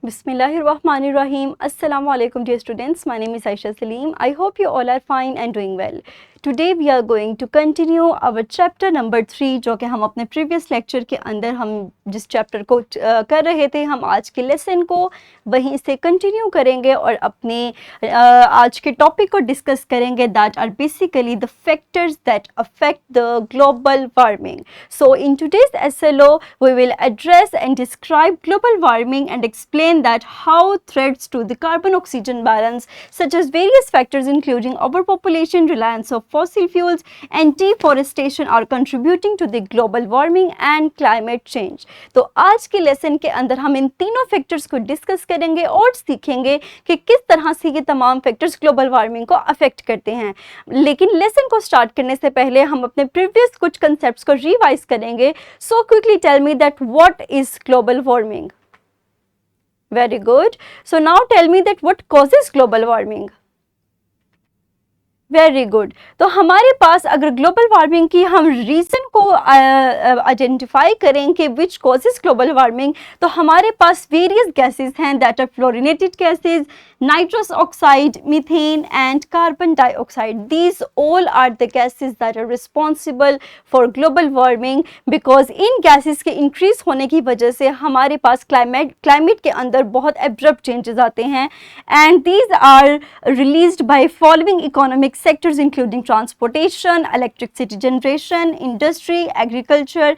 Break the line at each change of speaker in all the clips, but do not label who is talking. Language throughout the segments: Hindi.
Bismillahirrahmanirrahim. Assalamu alaikum dear students. My name is Aisha Salim. I hope you all are fine and doing well. Today we are going to continue our chapter number 3 जो कि हम अपने previous lecture के अंदर हम जिस chapter को कर रहे थे, हम आज के lesson को वहीं से continue करेंगे और अपने आज के topic को discuss करेंगे that are basically the factors that affect the global warming. So in today's SLO we will address and describe global warming and explain that how threats to the carbon oxygen balance such as various factors including overpopulation, reliance of fossil fuels and deforestation are contributing to the global warming and climate change. तो आज के लेसन के अंदर हम इन तीनों फैक्टर्स को डिस्कस करेंगे और सीखेंगे कि किस तरह से ये तमाम फैक्टर्स ग्लोबल वार्मिंग को अफेक्ट करते हैं. लेकिन लेसन को स्टार्ट करने से पहले हम अपने प्रीवियस कुछ कंसेप्ट्स को रिवाइज करेंगे. So quickly tell me that what is global warming. Very good. So now tell me that what causes global warming. Very good. तो हमारे पास अगर ग्लोबल वार्मिंग की हम रीज़न को आइडेंटिफाई करें कि विच कॉजेज ग्लोबल वार्मिंग, तो हमारे पास वेरियस गैसेस हैं that are fluorinated gases, nitrous oxide, methane and carbon dioxide. These all are the gases that are responsible for global warming because in gases के increase होने की वजह से हमारे पास climate के अंदर बहुत abrupt changes आते हैं and these are released by following economic sectors including transportation, electricity generation, industry, agriculture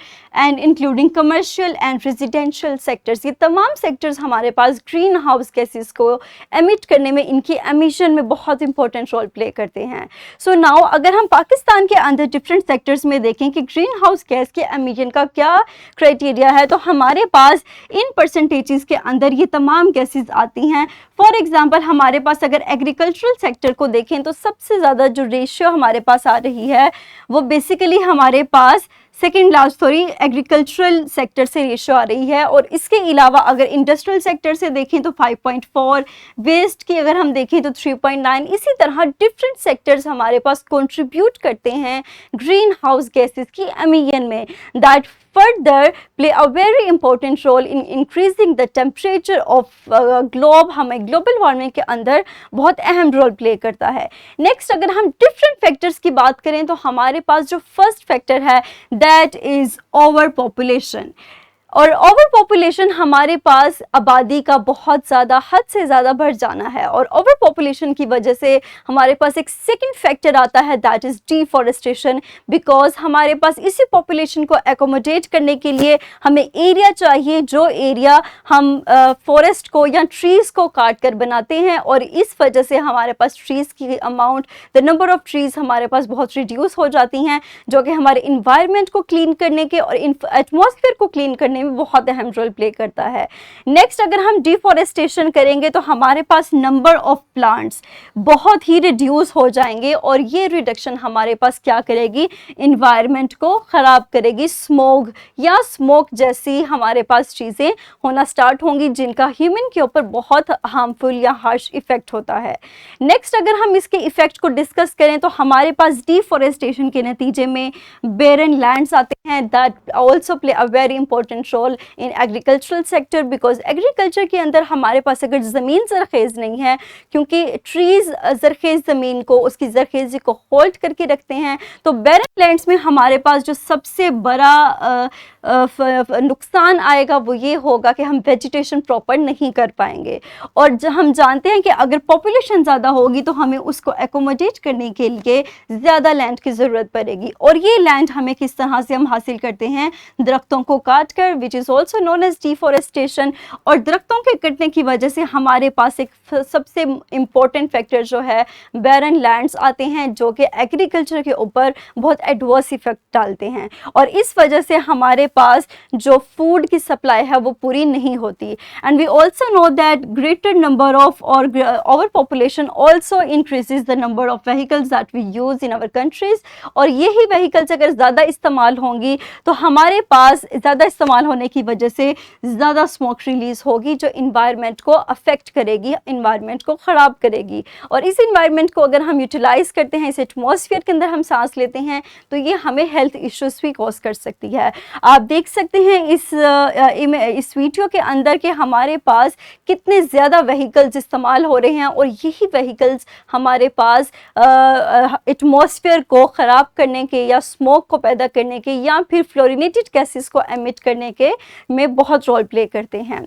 and including commercial and residential sectors. ये तमाम sectors हमारे पास greenhouse gases को emit करने में, इनकी एमिशन में बहुत इंपॉर्टेंट रोल प्ले करते हैं. सो नाउ अगर हम पाकिस्तान के अंदर डिफरेंट सेक्टर्स में देखें कि ग्रीन हाउस गैस के एमिशन का क्या क्राइटेरिया है, तो हमारे पास इन परसेंटेजेस के अंदर ये तमाम गैसेस आती हैं. फॉर एग्जांपल हमारे पास अगर एग्रीकल्चरल सेक्टर को देखें तो सबसे ज़्यादा जो रेशियो हमारे पास आ रही है वो बेसिकली हमारे पास सेकेंड लास्ट एग्रीकल्चरल सेक्टर से रेशियो आ रही है. और इसके अलावा अगर इंडस्ट्रियल सेक्टर से देखें तो 5.4, वेस्ट की अगर हम देखें तो 3.9. इसी तरह डिफरेंट सेक्टर्स हमारे पास कंट्रीब्यूट करते हैं ग्रीन हाउस गैसेस की एमिशन में. That further play a very important role in increasing the temperature of globe. हमें ग्लोबल वार्मिंग के अंदर बहुत अहम रोल प्ले करता है. नेक्स्ट अगर हम डिफरेंट फैक्टर्स की बात करें तो हमारे पास जो फर्स्ट फैक्टर है दैट इज ओवर पॉपुलेशन. और ओवर पॉपुलेशन हमारे पास आबादी का बहुत ज़्यादा हद से ज़्यादा बढ़ जाना है और ओवर पॉपुलेशन की वजह से हमारे पास एक सेकंड फैक्टर आता है दैट इज़ डिफॉरेस्टेशन. बिकॉज हमारे पास इसी पॉपुलेशन को एकोमोडेट करने के लिए हमें एरिया चाहिए, जो एरिया हम फॉरेस्ट को या ट्रीज़ को काट कर बनाते हैं और इस वजह से हमारे पास ट्रीज़ की amount, the number of trees हमारे पास बहुत रिड्यूस हो जाती हैं, जो कि हमारे इन्वायरमेंट को क्लीन करने के और एटमॉस्फेयर को क्लीन करने में बहुत अहम रोल प्ले करता है. नेक्स्ट अगर हम डिफॉरेस्टेशन करेंगे तो हमारे पास नंबर ऑफ प्लांट्स बहुत ही रिड्यूस हो जाएंगे और ये रिडक्शन हमारे पास क्या करेगी, इन्वायरमेंट को ख़राब करेगी. स्मोक या स्मोक जैसी हमारे पास चीज़ें होना स्टार्ट होंगी जिनका ह्यूमन के ऊपर बहुत हार्मफुल या हार्श इफेक्ट होता है. नेक्स्ट अगर हम इसके इफेक्ट को डिस्कस करें तो हमारे पास डिफॉरेस्टेशन के नतीजे में बेरन लैंड्स आते हैं that also play a very important role in agricultural sector. Because agriculture के अंदर हमारे पास अगर ज़मीन ज़रखेज़ नहीं है, क्योंकि ट्रीज़ ज़रखेज़ ज़मीन को, उसकी ज़रखेज़ी को होल्ड करके रखते हैं, तो बैरन लैंड्स में हमारे पास जो सबसे बड़ा नुकसान आएगा वो ये होगा कि हम वेजिटेशन प्रॉपर नहीं कर पाएंगे. और हम जानते हैं कि अगर पॉपुलेशन ज़्यादा होगी तो हमें उसको एकोमोडेट करने के लिए ज़्यादा लैंड की ज़रूरत पड़ेगी. और ये लैंड हमें किस तरह से हम हासिल करते हैं, दरख्तों को काट कर, which is also known as deforestation. और दरख्तों के कटने की वजह से हमारे पास एक सबसे इम्पोर्टेंट फैक्टर जो है बैरन लैंड्स आते हैं, जो कि एग्रीकल्चर के ऊपर बहुत एडवर्स इफेक्ट डालते हैं. और इस वजह से हमारे पास जो फूड की सप्लाई है वो पूरी नहीं होती. And we also know that greater number of और over population also increases the number of vehicles that we use in our countries. और यही व्हीकल्स अगर ज़्यादा इस्तेमाल होंगी तो हमारे पास ज़्यादा इस्तेमाल इस्तेमाल होने की वजह से ज़्यादा स्मोक रिलीज होगी जो इन्वायरमेंट को अफेक्ट करेगी, इन्वायरमेंट को ख़राब करेगी। और इस इन्वायरमेंट को अगर हम यूटिलाइज़ करते हैं, इस एटमॉस्फेयर के अंदर हम सांस लेते हैं, तो ये हमें हेल्थ इश्यूज़ भी कॉज कर सकती है। आप देख सकते हैं इस वीडियो के अंदर कि हमारे पास कितने ज़्यादा व्हीकल्स इस्तेमाल हो रहे हैं और यही व्हीकल्स हमारे पास एटमॉस्फेयर को ख़राब करने के या स्मोक को पैदा करने के या फिर फ्लोरिनेटेड गैसेस को एमिट करने के में बहुत रोल प्ले करते हैं।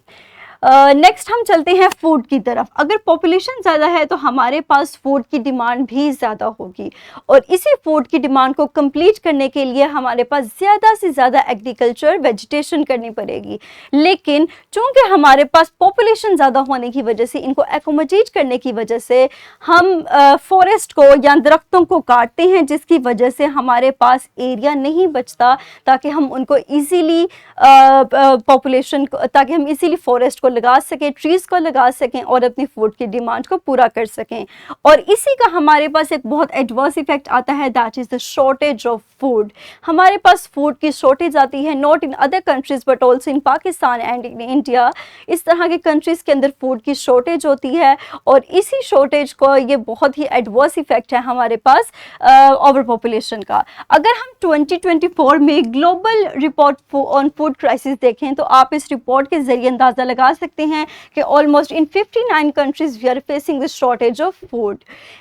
नेक्स्ट हम चलते हैं फूड की तरफ। अगर पॉपुलेशन ज़्यादा है तो हमारे पास फूड की डिमांड भी ज़्यादा होगी और इसी फूड की डिमांड को कंप्लीट करने के लिए हमारे पास ज़्यादा से ज़्यादा एग्रीकल्चर वेजिटेशन करनी पड़ेगी। लेकिन चूंकि हमारे पास पॉपुलेशन ज़्यादा होने की वजह से, इनको एकोमोडेट करने की वजह से हम फॉरेस्ट को या दरख्तों को काटते हैं, जिसकी वजह से हमारे पास एरिया नहीं बचता ताकि हम उनको ईजीली पॉपुलेशन को, ताकि हम इजीली फॉरेस्ट को लगा सकें, ट्रीज को लगा सकें और अपनी फूड की डिमांड को पूरा कर सकें। और इसी का हमारे पास एक बहुत एडवर्स इफेक्ट आता है, that is the shortage of food. हमारे पास फूड की शॉर्टेज आती है, not in other countries but also in Pakistan and in India. इस तरह के कंट्रीज के अंदर फूड की शॉर्टेज होती है और इसी शॉर्टेज को ये बहुत ही एडवर्स इफेक्ट है हमारे पास ओवर पॉपुलेशन का। अगर हम 2024 में global report on food crisis देखें तो आप इस रिपोर्ट के जरिए अंदाजा लगा सकते हैं कि almost in 59 countries we are facing this shortage of food.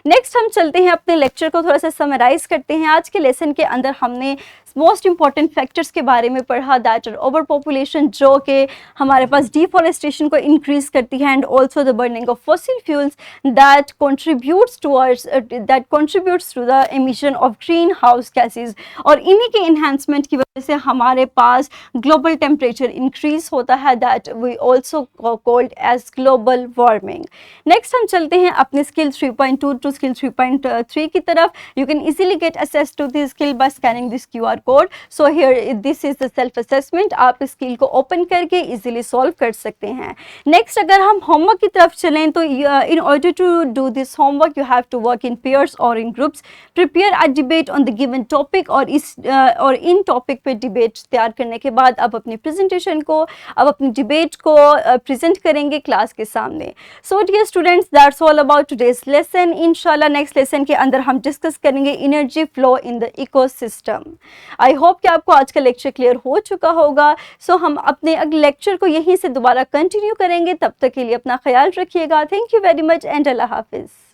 Next हम चलते हैं, अपने लेक्चर को थोड़ा सा समराइज करते हैं। आज के लेसन के अंदर हमने मोस्ट इंपॉर्टेंट फैक्टर्स के बारे में पढ़ा, दैट आर ओवर पॉपुलेशन जो कि हमारे पास डिफॉरेस्टेशन को इंक्रीज करती है and also the burning of fossil fuels that contributes to the emission of greenhouse gases. और इन्हीं के इन्हांसमेंट की वजह से हमारे पास ग्लोबल टेम्परेचर इंक्रीज होता है, that we also called as global warming. Next हम चलते हैं अपने स्किल 3.2 टू स्किल 3.3 की तरफ। You can easily get access to this skill by scanning this QR code. So here this is the self assessment. आप इस स्किल को ओपन करके इजीली सॉल्व कर सकते हैं। नेक्स्ट अगर हम होमवर्क की तरफ चलें तो in order to do this homework you have to work in pairs और in groups, prepare a debate on the given topic. और इन टॉपिक पे डिबेट तैयार करने के बाद आप अपनी प्रेजेंटेशन को, अब अपनी डिबेट को प्रेजेंट करेंगे क्लास के सामने। So dear students, that's all about today's lesson. इंशाल्लाह नेक्स्ट लेसन के अंदर हम डिस्कस करेंगे energy flow in the ecosystem. I hope कि आपको आज का लेक्चर क्लियर हो चुका होगा। सो हम अपने अगले लेक्चर को यहीं से दोबारा कंटिन्यू करेंगे। तब तक के लिए अपना ख्याल रखिएगा। Thank you very much and अल्लाह हाफिज़।